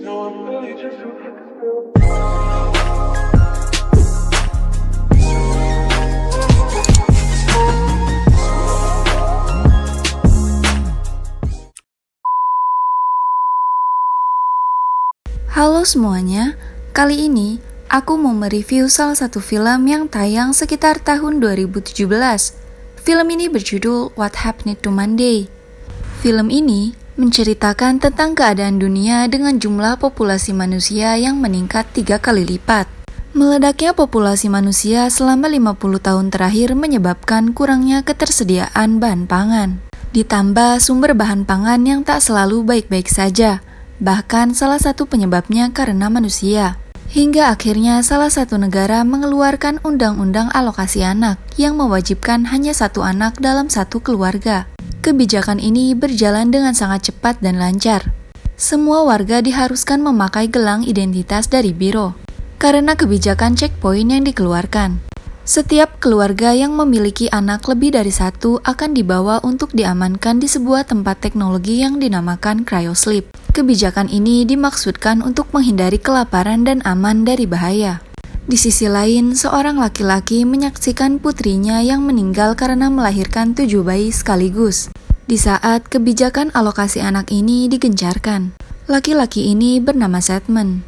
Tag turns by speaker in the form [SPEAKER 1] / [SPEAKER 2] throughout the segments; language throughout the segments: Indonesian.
[SPEAKER 1] Halo semuanya, kali ini aku mau mereview salah satu film yang tayang sekitar tahun 2017. Film ini berjudul What Happened to Monday. Film ini menceritakan tentang keadaan dunia dengan jumlah populasi manusia yang meningkat 3 kali lipat. Meledaknya populasi manusia selama 50 tahun terakhir menyebabkan kurangnya ketersediaan bahan pangan. Ditambah sumber bahan pangan yang tak selalu baik-baik saja. Bahkan salah satu penyebabnya karena manusia. Hingga akhirnya salah satu negara mengeluarkan undang-undang alokasi anak yang mewajibkan hanya satu anak dalam satu keluarga. Kebijakan ini berjalan dengan sangat cepat dan lancar. Semua warga diharuskan memakai gelang identitas dari biro karena kebijakan checkpoint yang dikeluarkan. Setiap keluarga yang memiliki anak lebih dari satu akan dibawa untuk diamankan di sebuah tempat teknologi yang dinamakan cryosleep. Kebijakan ini dimaksudkan untuk menghindari kelaparan dan aman dari bahaya. Di sisi lain, seorang laki-laki menyaksikan putrinya yang meninggal karena melahirkan 7 bayi sekaligus. Di saat kebijakan alokasi anak ini digencarkan, laki-laki ini bernama Sedman.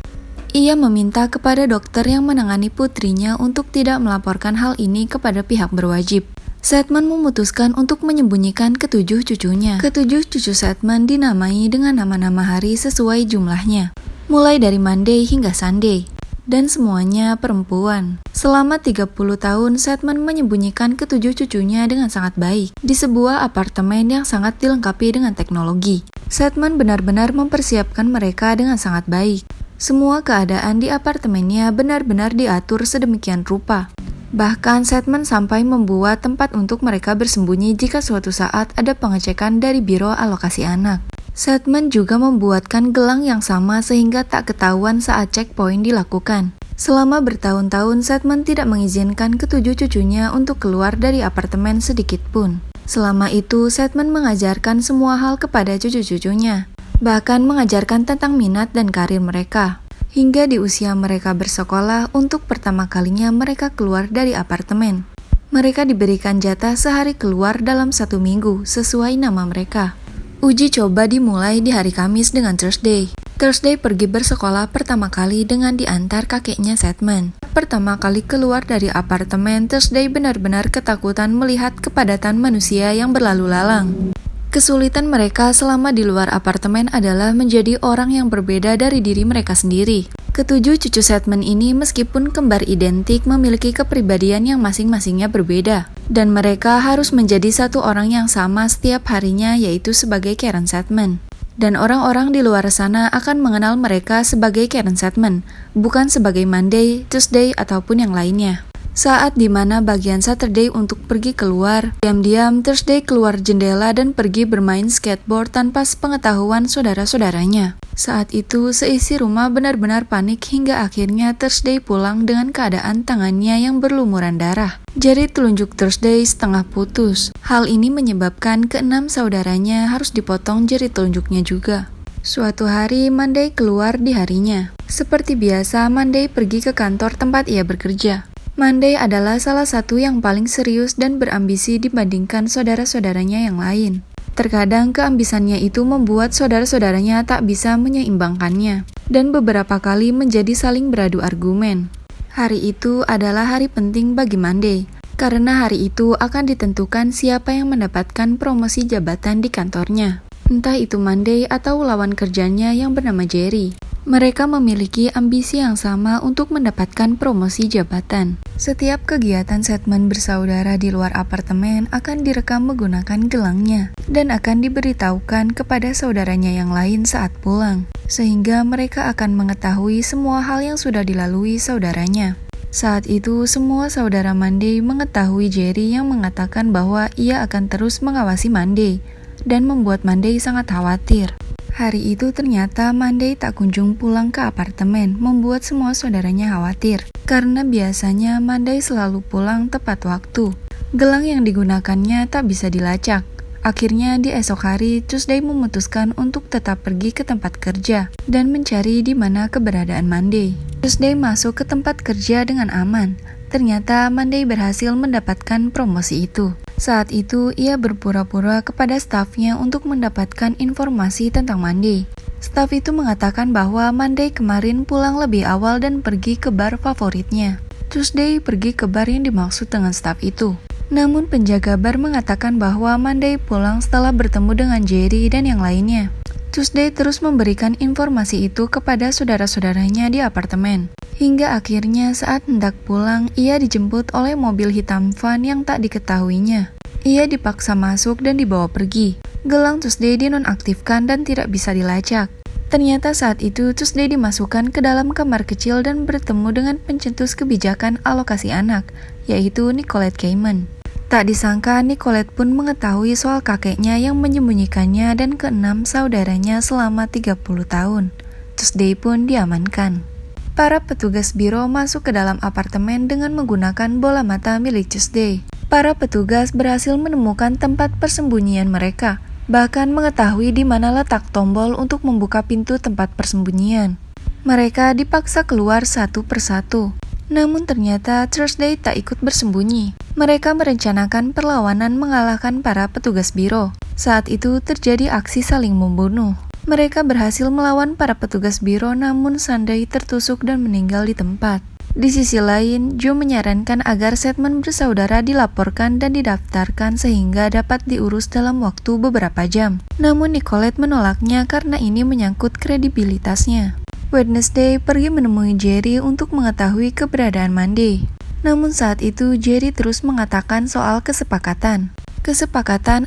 [SPEAKER 1] Ia meminta kepada dokter yang menangani putrinya untuk tidak melaporkan hal ini kepada pihak berwajib. Sedman memutuskan untuk menyembunyikan ketujuh cucunya. Ketujuh cucu Sedman dinamai dengan nama-nama hari sesuai jumlahnya, mulai dari Monday hingga Sunday, dan semuanya perempuan. Selama 30 tahun, Sedman menyembunyikan ketujuh cucunya dengan sangat baik di sebuah apartemen yang sangat dilengkapi dengan teknologi. Sedman benar-benar mempersiapkan mereka dengan sangat baik. Semua keadaan di apartemennya benar-benar diatur sedemikian rupa. Bahkan Sedman sampai membuat tempat untuk mereka bersembunyi jika suatu saat ada pengecekan dari Biro Alokasi Anak. Sedman juga membuatkan gelang yang sama sehingga tak ketahuan saat checkpoint dilakukan. Selama bertahun-tahun, Sedman tidak mengizinkan ketujuh cucunya untuk keluar dari apartemen sedikit pun. Selama itu, Sedman mengajarkan semua hal kepada cucu-cucunya, bahkan mengajarkan tentang minat dan karir mereka. Hingga di usia mereka bersekolah, untuk pertama kalinya mereka keluar dari apartemen. Mereka diberikan jatah sehari keluar dalam 1 minggu, sesuai nama mereka. Uji coba dimulai di hari Kamis dengan Thursday. Thursday pergi bersekolah pertama kali dengan diantar kakeknya Sedman. Pertama kali keluar dari apartemen, Thursday benar-benar ketakutan melihat kepadatan manusia yang berlalu lalang. Kesulitan mereka selama di luar apartemen adalah menjadi orang yang berbeda dari diri mereka sendiri. Ketujuh cucu Sedman ini meskipun kembar identik memiliki kepribadian yang masing-masingnya berbeda. Dan mereka harus menjadi satu orang yang sama setiap harinya, yaitu sebagai Karen Sedman. Dan orang-orang di luar sana akan mengenal mereka sebagai Karen Sedman, bukan sebagai Monday, Tuesday, ataupun yang lainnya. Saat dimana bagian Saturday untuk pergi keluar, diam-diam Thursday keluar jendela dan pergi bermain skateboard tanpa sepengetahuan saudara-saudaranya. Saat itu seisi rumah benar-benar panik hingga akhirnya Thursday pulang dengan keadaan tangannya yang berlumuran darah. Jari telunjuk Thursday setengah putus. Hal ini menyebabkan keenam saudaranya harus dipotong jari telunjuknya juga. Suatu hari Monday keluar di harinya. Seperti biasa, Monday pergi ke kantor tempat ia bekerja. Monday adalah salah satu yang paling serius dan berambisi dibandingkan saudara-saudaranya yang lain. Terkadang keambisannya itu membuat saudara-saudaranya tak bisa menyeimbangkannya, dan beberapa kali menjadi saling beradu argumen. Hari itu adalah hari penting bagi Monday, karena hari itu akan ditentukan siapa yang mendapatkan promosi jabatan di kantornya. Entah itu Monday atau lawan kerjanya yang bernama Jerry. Mereka memiliki ambisi yang sama untuk mendapatkan promosi jabatan. Setiap kegiatan Sedman bersaudara di luar apartemen akan direkam menggunakan gelangnya dan akan diberitahukan kepada saudaranya yang lain saat pulang, sehingga mereka akan mengetahui semua hal yang sudah dilalui saudaranya. Saat itu, semua saudara Monday mengetahui Jerry yang mengatakan bahwa ia akan terus mengawasi Monday dan membuat Monday sangat khawatir. Hari itu ternyata Monday tak kunjung pulang ke apartemen, membuat semua saudaranya khawatir. Karena biasanya Monday selalu pulang tepat waktu. Gelang yang digunakannya tak bisa dilacak. Akhirnya di esok hari, Tuesday memutuskan untuk tetap pergi ke tempat kerja dan mencari di mana keberadaan Monday. Tuesday masuk ke tempat kerja dengan aman. Ternyata Monday berhasil mendapatkan promosi itu. Saat itu, ia berpura-pura kepada stafnya untuk mendapatkan informasi tentang Monday. Staf itu mengatakan bahwa Monday kemarin pulang lebih awal dan pergi ke bar favoritnya. Tuesday pergi ke bar yang dimaksud dengan staf itu. Namun penjaga bar mengatakan bahwa Monday pulang setelah bertemu dengan Jerry dan yang lainnya. Tuesday terus memberikan informasi itu kepada saudara-saudaranya di apartemen. Hingga akhirnya saat hendak pulang, ia dijemput oleh mobil hitam van yang tak diketahuinya. Ia dipaksa masuk dan dibawa pergi. Gelang Tuesday dinonaktifkan dan tidak bisa dilacak. Ternyata saat itu Tuesday dimasukkan ke dalam kamar kecil dan bertemu dengan pencetus kebijakan alokasi anak, yaitu Nicolette Cayman. Tak disangka Nicolette pun mengetahui soal kakeknya yang menyembunyikannya dan keenam saudaranya selama 30 tahun. Tuesday pun diamankan. Para petugas biro masuk ke dalam apartemen dengan menggunakan bola mata milik Tuesday. Para petugas berhasil menemukan tempat persembunyian mereka, bahkan mengetahui di mana letak tombol untuk membuka pintu tempat persembunyian. Mereka dipaksa keluar satu persatu. Namun ternyata Thursday tak ikut bersembunyi. Mereka merencanakan perlawanan mengalahkan para petugas biro. Saat itu terjadi aksi saling membunuh. Mereka berhasil melawan para petugas biro, namun Sunday tertusuk dan meninggal di tempat. Di sisi lain, Joe menyarankan agar statement bersaudara dilaporkan dan didaftarkan sehingga dapat diurus dalam waktu beberapa jam. Namun Nicolette menolaknya karena ini menyangkut kredibilitasnya. Wednesday pergi menemui Jerry untuk mengetahui keberadaan Monday. Namun saat itu Jerry terus mengatakan soal kesepakatan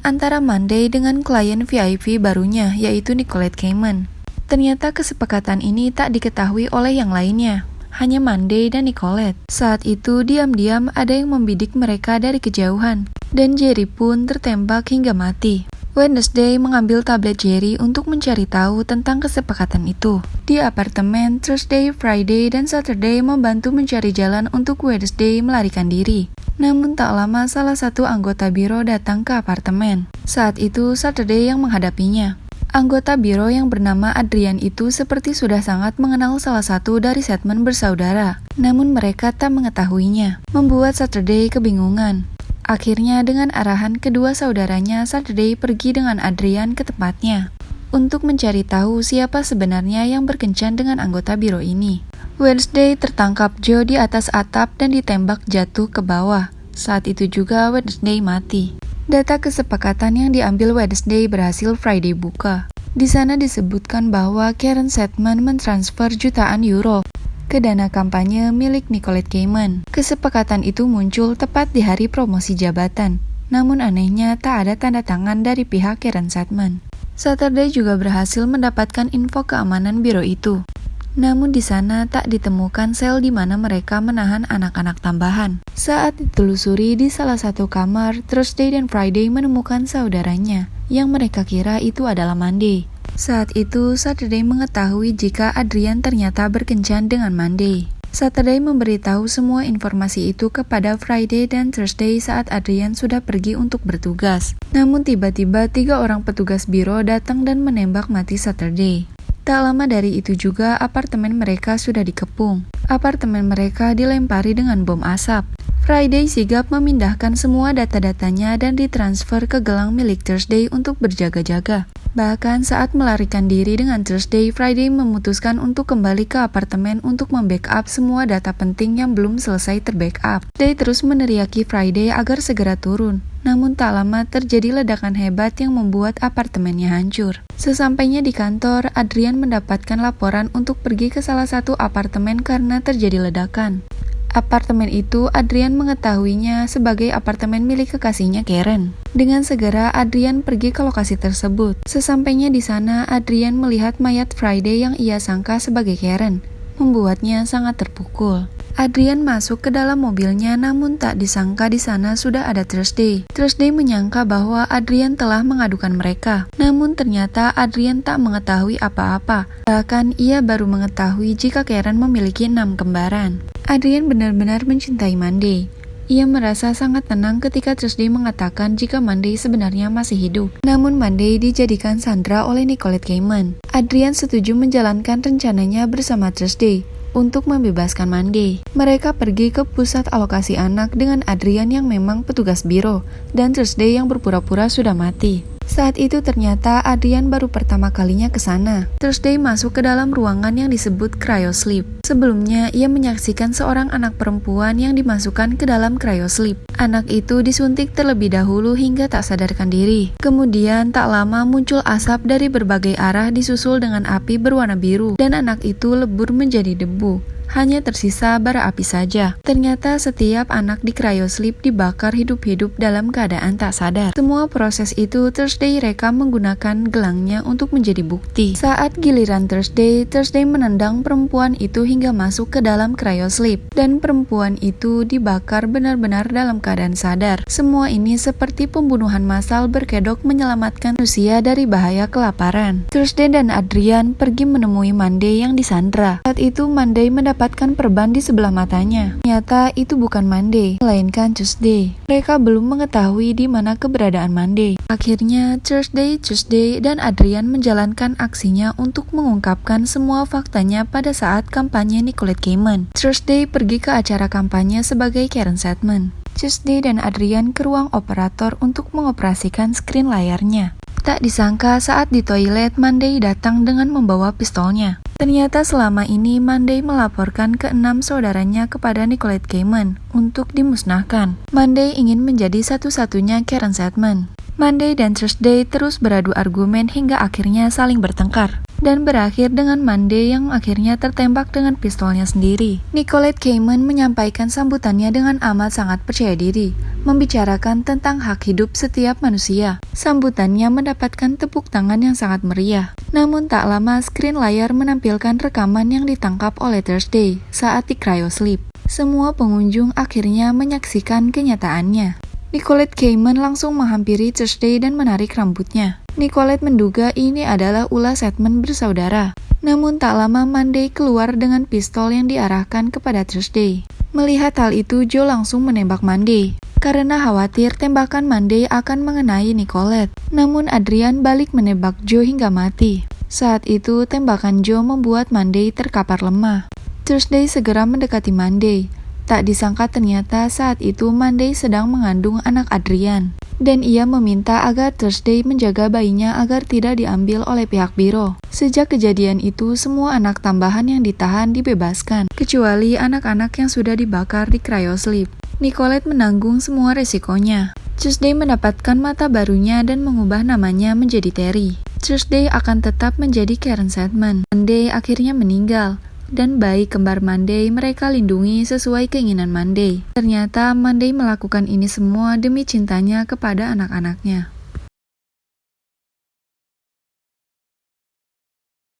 [SPEAKER 1] antara Monday dengan klien VIP barunya, yaitu Nicolette Cayman. Ternyata kesepakatan ini tak diketahui oleh yang lainnya, hanya Monday dan Nicolette. Saat itu diam-diam ada yang membidik mereka dari kejauhan, dan Jerry pun tertembak hingga mati. Wednesday mengambil tablet Jerry untuk mencari tahu tentang kesepakatan itu. Di apartemen, Thursday, Friday, dan Saturday membantu mencari jalan untuk Wednesday melarikan diri. Namun tak lama salah satu anggota biro datang ke apartemen. Saat itu Saturday yang menghadapinya. Anggota biro yang bernama Adrian itu seperti sudah sangat mengenal salah satu dari statement bersaudara. Namun mereka tak mengetahuinya, membuat Saturday kebingungan. Akhirnya dengan arahan kedua saudaranya, Saturday pergi dengan Adrian ke tempatnya untuk mencari tahu siapa sebenarnya yang berkencan dengan anggota biro ini. Wednesday tertangkap Joe di atas atap dan ditembak jatuh ke bawah. Saat itu juga Wednesday mati. Data kesepakatan yang diambil Wednesday berhasil Friday buka. Di sana disebutkan bahwa Karen Sedman mentransfer jutaan euro ke dana kampanye milik Nicolette Cayman. Kesepakatan itu muncul tepat di hari promosi jabatan. Namun anehnya tak ada tanda tangan dari pihak Karen Sedman. Saturday juga berhasil mendapatkan info keamanan biro itu. Namun di sana tak ditemukan sel di mana mereka menahan anak-anak tambahan. Saat ditelusuri di salah satu kamar, Thursday dan Friday menemukan saudaranya yang mereka kira itu adalah Monday. Saat itu, Saturday mengetahui jika Adrian ternyata berkencan dengan Monday. Saturday memberitahu semua informasi itu kepada Friday dan Thursday saat Adrian sudah pergi untuk bertugas. Namun tiba-tiba 3 orang petugas biro datang dan menembak mati Saturday. Tak lama dari itu juga apartemen mereka sudah dikepung. Apartemen mereka dilempari dengan bom asap. Friday sigap memindahkan semua data-datanya dan ditransfer ke gelang milik Thursday untuk berjaga-jaga. Bahkan saat melarikan diri dengan Thursday, Friday memutuskan untuk kembali ke apartemen untuk membackup semua data penting yang belum selesai terbackup. Day terus meneriaki Friday agar segera turun. Namun tak lama terjadi ledakan hebat yang membuat apartemennya hancur. Sesampainya di kantor, Adrian mendapatkan laporan untuk pergi ke salah satu apartemen karena terjadi ledakan. Apartemen itu Adrian mengetahuinya sebagai apartemen milik kekasihnya Karen. Dengan segera Adrian pergi ke lokasi tersebut. Sesampainya di sana, Adrian melihat mayat Friday yang ia sangka sebagai Karen, membuatnya sangat terpukul. Adrian masuk ke dalam mobilnya, namun tak disangka di sana sudah ada Thursday. Thursday menyangka bahwa Adrian telah mengadukan mereka. Namun ternyata Adrian tak mengetahui apa-apa. Bahkan ia baru mengetahui jika Karen memiliki 6 kembaran. Adrian benar-benar mencintai Monday. Ia merasa sangat tenang ketika Thursday mengatakan jika Monday sebenarnya masih hidup. Namun Monday dijadikan sandera oleh Nicolette Kidman. Adrian setuju menjalankan rencananya bersama Thursday untuk membebaskan Monday. Mereka pergi ke pusat alokasi anak dengan Adrian yang memang petugas biro dan Thursday yang berpura-pura sudah mati. Saat itu ternyata Adrian baru pertama kalinya ke sana. Thursday masuk ke dalam ruangan yang disebut cryosleep. Sebelumnya, ia menyaksikan seorang anak perempuan yang dimasukkan ke dalam cryosleep. Anak itu disuntik terlebih dahulu hingga tak sadarkan diri. Kemudian tak lama muncul asap dari berbagai arah disusul dengan api berwarna biru dan anak itu lebur menjadi debu. Hanya tersisa bara api saja. Ternyata setiap anak di cryosleep dibakar hidup-hidup dalam keadaan tak sadar. Semua proses itu Thursday rekam menggunakan gelangnya untuk menjadi bukti. Saat giliran Thursday menendang perempuan itu hingga masuk ke dalam cryosleep dan perempuan itu dibakar benar-benar dalam keadaan sadar. Semua ini seperti pembunuhan massal berkedok menyelamatkan manusia dari bahaya kelaparan. Thursday dan Adrian pergi menemui Monday yang disandra. Saat itu Monday mendapatkan perban di sebelah matanya. Ternyata itu bukan Monday, melainkan Tuesday. Mereka belum mengetahui di mana keberadaan Monday. Akhirnya Tuesday dan Adrian menjalankan aksinya untuk mengungkapkan semua faktanya pada saat kampanye Nicolette Kidman. Tuesday pergi ke acara kampanye sebagai Karen Sedman. Tuesday dan Adrian ke ruang operator untuk mengoperasikan skrin layarnya. Tak disangka saat di toilet, Monday datang dengan membawa pistolnya. Ternyata selama ini Monday melaporkan ke-6 saudaranya kepada Nicolette Kidman untuk dimusnahkan. Monday ingin menjadi satu-satunya Karen Sedman. Monday dan Thursday terus beradu argumen hingga akhirnya saling bertengkar. Dan berakhir dengan Monday yang akhirnya tertembak dengan pistolnya sendiri. Nicolette Kidman menyampaikan sambutannya dengan amat sangat percaya diri, membicarakan tentang hak hidup setiap manusia. Sambutannya mendapatkan tepuk tangan yang sangat meriah. Namun tak lama skrin layar menampilkan rekaman yang ditangkap oleh Thursday saat di cryosleep. Semua pengunjung akhirnya menyaksikan kenyataannya. Nicolette Kidman langsung menghampiri Thursday dan menarik rambutnya. Nicolette menduga ini adalah ulah Sedman bersaudara. Namun tak lama Monday keluar dengan pistol yang diarahkan kepada Thursday. Melihat hal itu, Joe langsung menembak Monday. Karena khawatir tembakan Monday akan mengenai Nicolette. Namun Adrian balik menembak Joe hingga mati. Saat itu tembakan Joe membuat Monday terkapar lemah. Thursday segera mendekati Monday. Tak disangka ternyata saat itu Monday sedang mengandung anak Adrian. Dan ia meminta agar Thursday menjaga bayinya agar tidak diambil oleh pihak biro. Sejak kejadian itu, semua anak tambahan yang ditahan dibebaskan, kecuali anak-anak yang sudah dibakar di cryosleep. Nicolette menanggung semua resikonya. Tuesday mendapatkan mata barunya dan mengubah namanya menjadi Terry. Tuesday akan tetap menjadi Karen Sedman. Monday akhirnya meninggal. Dan bayi kembar Monday mereka lindungi sesuai keinginan Monday. Ternyata Monday melakukan ini semua demi cintanya kepada anak-anaknya.